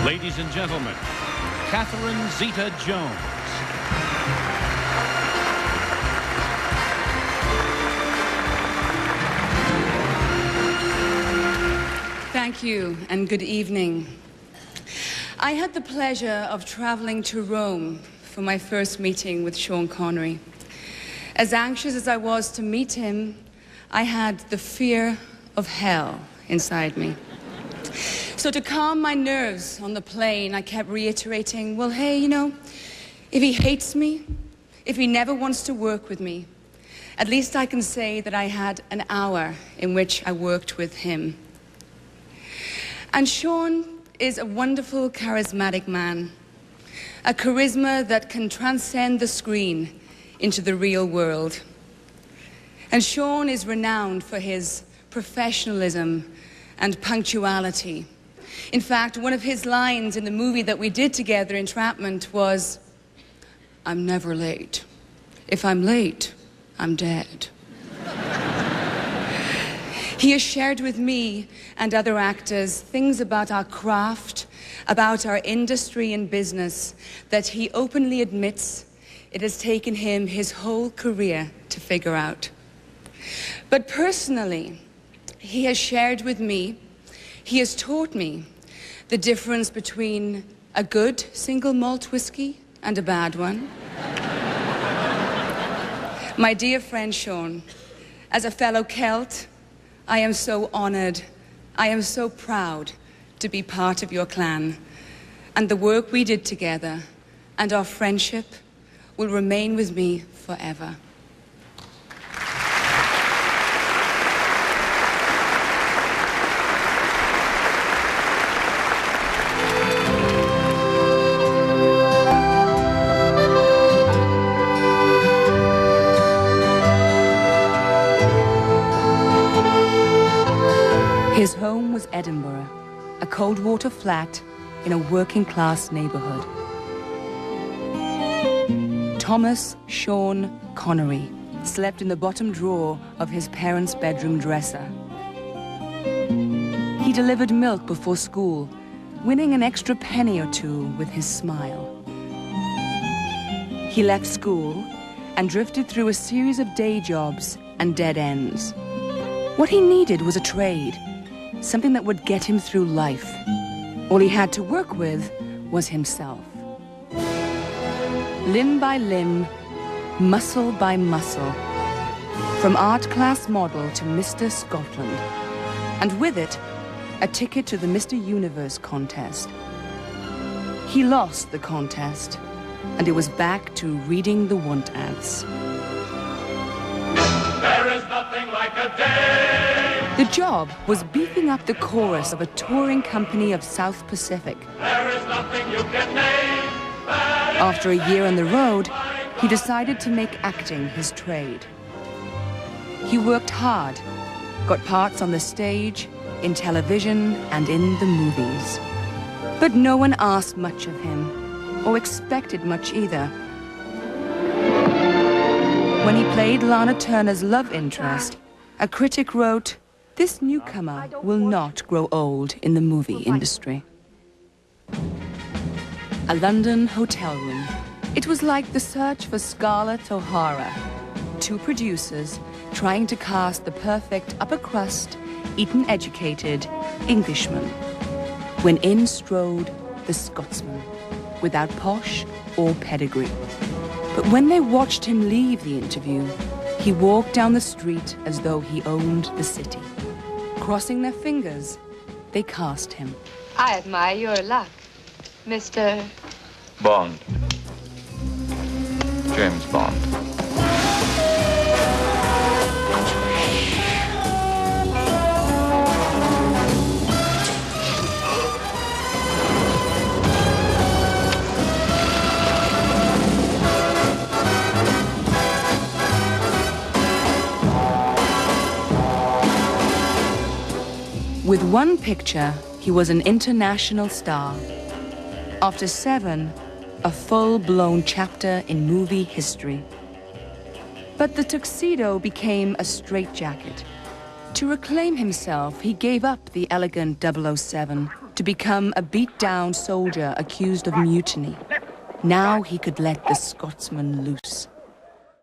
Ladies and gentlemen, Catherine Zeta-Jones. Thank you, and good evening. I had the pleasure of traveling to Rome for my first meeting with Sean Connery. As anxious as I was to meet him, I had the fear of hell inside me. So to calm my nerves on the plane, I kept reiterating, well, hey, you know, if he hates me, if he never wants to work with me, at least I can say that I had an hour in which I worked with him. And Sean is a wonderful, charismatic man, a charisma that can transcend the screen into the real world. And Sean is renowned for his professionalism and punctuality. In fact, one of his lines in the movie that we did together, Entrapment, was, "I'm never late. If I'm late, I'm dead." He has shared with me and other actors things about our craft, about our industry and business that he openly admits it has taken him his whole career to figure out. But personally, he has shared with me, he has taught me the difference between a good single malt whiskey and a bad one. My dear friend Sean, as a fellow Celt, I am so honored, I am so proud to be part of your clan. And the work we did together and our friendship will remain with me forever. His home was Edinburgh, a cold water flat in a working-class neighborhood. Thomas Sean Connery slept in the bottom drawer of his parents' bedroom dresser. He delivered milk before school, winning an extra penny or two with his smile. He left school and drifted through a series of day jobs and dead ends. What he needed was a trade, something that would get him through life. All he had to work with was himself. Limb by limb, muscle by muscle, from art class model to Mr. Scotland, and with it, a ticket to the Mr. Universe contest. He lost the contest, and it was back to reading the want ads. There is nothing like a day. The job was beefing up the chorus of a touring company of South Pacific. There is nothing you can name. After a year on the road, he decided to make acting his trade. He worked hard, got parts on the stage, in television, and in the movies. But no one asked much of him, or expected much either. When he played Lana Turner's love interest, a critic wrote, "This newcomer will not grow old in the movie industry." A London hotel room. It was like the search for Scarlett O'Hara. Two producers trying to cast the perfect upper crust, Eton-educated Englishman. When in strode the Scotsman, without posh or pedigree. But when they watched him leave the interview, he walked down the street as though he owned the city. Crossing their fingers, they cast him. I admire your luck, Mr. Bond. James Bond. With one picture, he was an international star. After 7, a full-blown chapter in movie history. But the tuxedo became a straitjacket. To reclaim himself, he gave up the elegant 007 to become a beat-down soldier accused of mutiny. Now he could let the Scotsman loose.